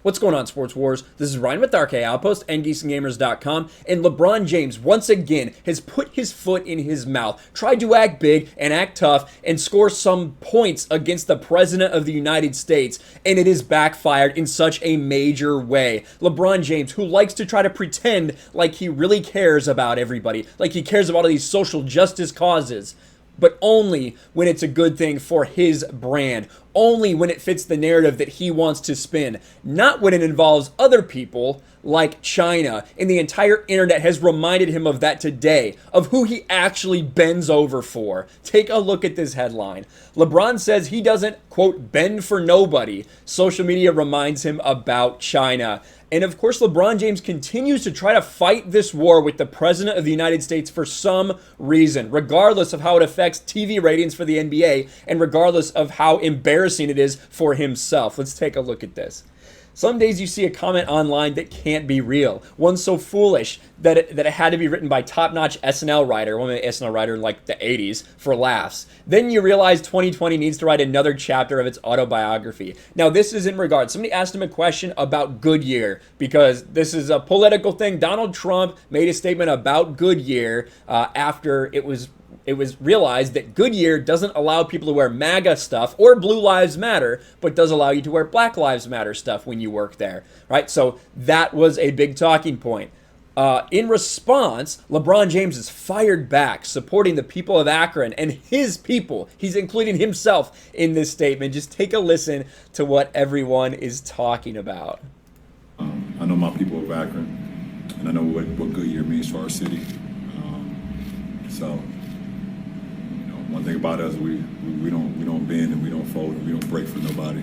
What's going on, Sports Wars? This is Ryan with RK Outpost and GeeksandGamers.com, and LeBron James once again has put his foot in his mouth, tried to act big and act tough and score some points against the President of the United States, and it has backfired in such a major way. LeBron James, who likes to try to pretend like he really cares about everybody, like he cares about all these social justice causes, but only when it's a good thing for his brand. Only when it fits the narrative that he wants to spin. Not when it involves other people like China. And the entire internet has reminded him of that today, of who he actually bends over for. Take a look at this headline. LeBron says he doesn't, quote, bend for nobody. Social media reminds him about China. And of course, LeBron James continues to try to fight this war with the President of the United States for some reason, regardless of how it affects TV ratings for the NBA and regardless of how embarrassing it is for himself. Let's take a look at this. Some days you see a comment online that can't be real. One so foolish that it had to be written by top-notch SNL writer, one of the SNL writer in like the 80s, for laughs. Then you realize 2020 needs to write another chapter of its autobiography. Now this is in regard. Somebody asked him a question about Goodyear, because this is a political thing. Donald Trump made a statement about Goodyear after it was realized that Goodyear doesn't allow people to wear MAGA stuff or Blue Lives Matter, but does allow you to wear Black Lives Matter stuff when you work there, right? So that was a big talking point. In response, LeBron James is fired back, supporting the people of Akron and his people. He's including himself in this statement. Just take a listen to what everyone is talking about. I know my people of Akron, and I know what Goodyear means for our city. So. One thing about us, we don't bend and we don't fold and we don't break for nobody.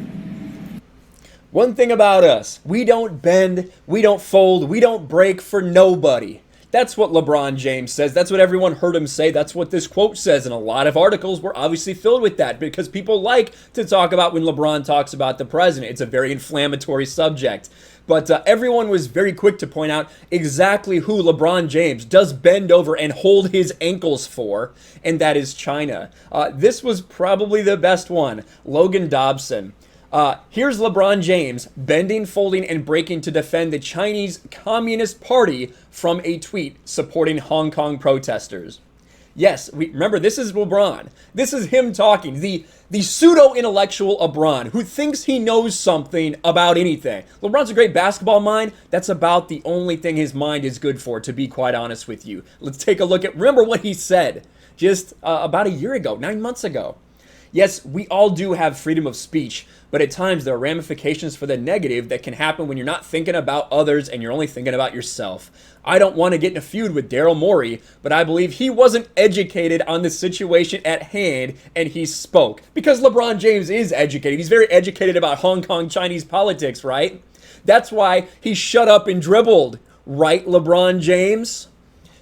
One thing about us, we don't bend, we don't fold, we don't break for nobody. That's what LeBron James says. That's what everyone heard him say. That's what this quote says. And a lot of articles were obviously filled with that because people like to talk about when LeBron talks about the president. It's a very inflammatory subject. But everyone was very quick to point out exactly who LeBron James does bend over and hold his ankles for, and that is China. This was probably the best one. Logan Dobson. Here's LeBron James bending, folding, and breaking to defend the Chinese Communist Party from a tweet supporting Hong Kong protesters. Yes, remember, this is LeBron. This is him talking. The pseudo-intellectual LeBron who thinks he knows something about anything. LeBron's a great basketball mind. That's about the only thing his mind is good for, to be quite honest with you. Let's take a look at, remember what he said just about a year ago, 9 months ago. Yes, we all do have freedom of speech, but at times there are ramifications for the negative that can happen when you're not thinking about others and you're only thinking about yourself. I don't want to get in a feud with Daryl Morey, but I believe he wasn't educated on the situation at hand and he spoke. Because LeBron James is educated. He's very educated about Hong Kong Chinese politics, right? That's why he shut up and dribbled. Right, LeBron James?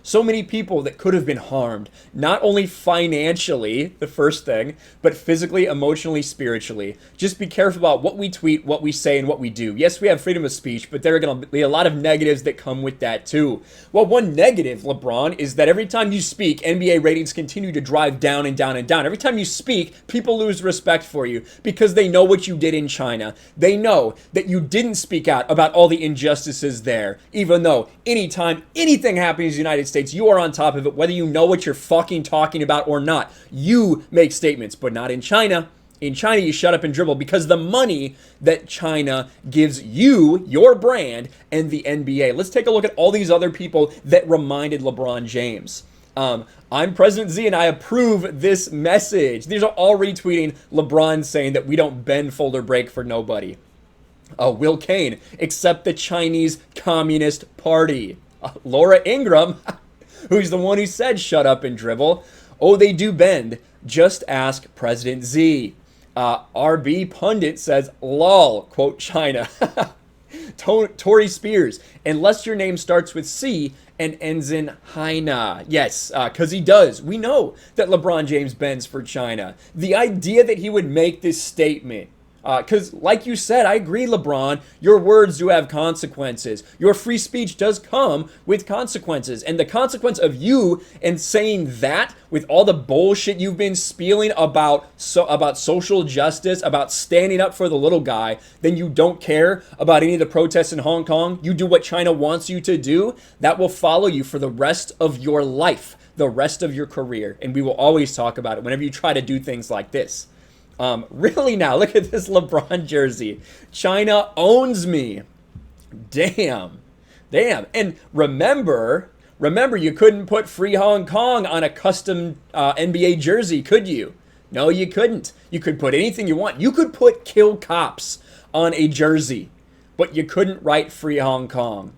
So many people that could have been harmed, not only financially, the first thing, but physically, emotionally, spiritually. Just be careful about what we tweet, what we say, and what we do. Yes, we have freedom of speech, but there are going to be a lot of negatives that come with that too. Well, one negative, LeBron, is that every time you speak, NBA ratings continue to drive down and down and down. Every time you speak, people lose respect for you because they know what you did in China. They know that you didn't speak out about all the injustices there, even though anytime anything happens in the United States, you are on top of it, whether you know what you're fucking talking about or not. You make statements, but not in China. In China, you shut up and dribble because the money that China gives you, your brand, and the NBA. Let's take a look at all these other people that reminded LeBron James. I'm President Z and I approve this message. These are all retweeting LeBron saying that we don't bend, fold, or break for nobody. Will Kane, accept the Chinese Communist Party. Laura Ingram, who's the one who said shut up and dribble. Oh, they do bend. Just ask President Z. RB Pundit says, lol, quote China. Tory Spears, unless your name starts with C and ends in Haina. Yes, because he does. We know that LeBron James bends for China. The idea that he would make this statement Because, like you said, I agree, LeBron, your words do have consequences. Your free speech does come with consequences. And the consequence of you and saying that with all the bullshit you've been spewing about social justice, about standing up for the little guy, then you don't care about any of the protests in Hong Kong. You do what China wants you to do. That will follow you for the rest of your life, the rest of your career. And we will always talk about it whenever you try to do things like this. Really now, look at this LeBron jersey. China owns me. Damn. And remember, you couldn't put Free Hong Kong on a custom NBA jersey, could you? No, you couldn't. You could put anything you want. You could put Kill Cops on a jersey, but you couldn't write Free Hong Kong.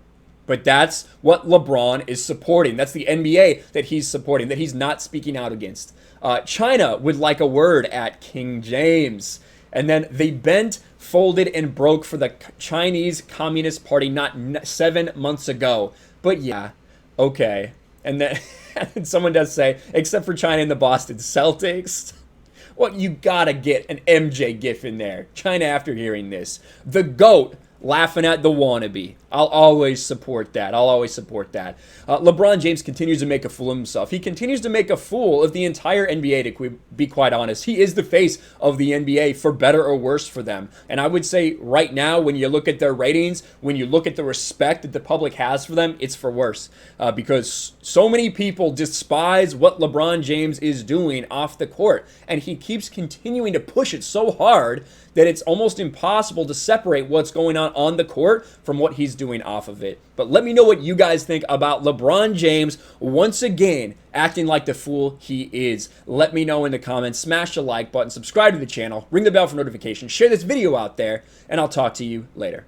But that's what LeBron is supporting. That's the NBA that he's supporting, that he's not speaking out against. China would like a word at King James. And then they bent, folded, and broke for the Chinese Communist Party not 7 months ago. But yeah, okay. And then someone does say, except for China and the Boston Celtics. Well, you gotta get an MJ gif in there. China, after hearing this. The GOAT laughing at the wannabe. I'll always support that. LeBron James continues to make a fool of himself. He continues to make a fool of the entire NBA, to be quite honest. He is the face of the NBA, for better or worse for them. And I would say right now, when you look at their ratings, when you look at the respect that the public has for them, it's for worse. Because so many people despise what LeBron James is doing off the court. And he keeps continuing to push it so hard that it's almost impossible to separate what's going on the court from what he's doing off of it. But let me know what you guys think about LeBron James once again acting like the fool he is. Let me know in the comments. Smash the like button, subscribe to the channel, ring the bell for notifications, share this video out there, and I'll talk to you later.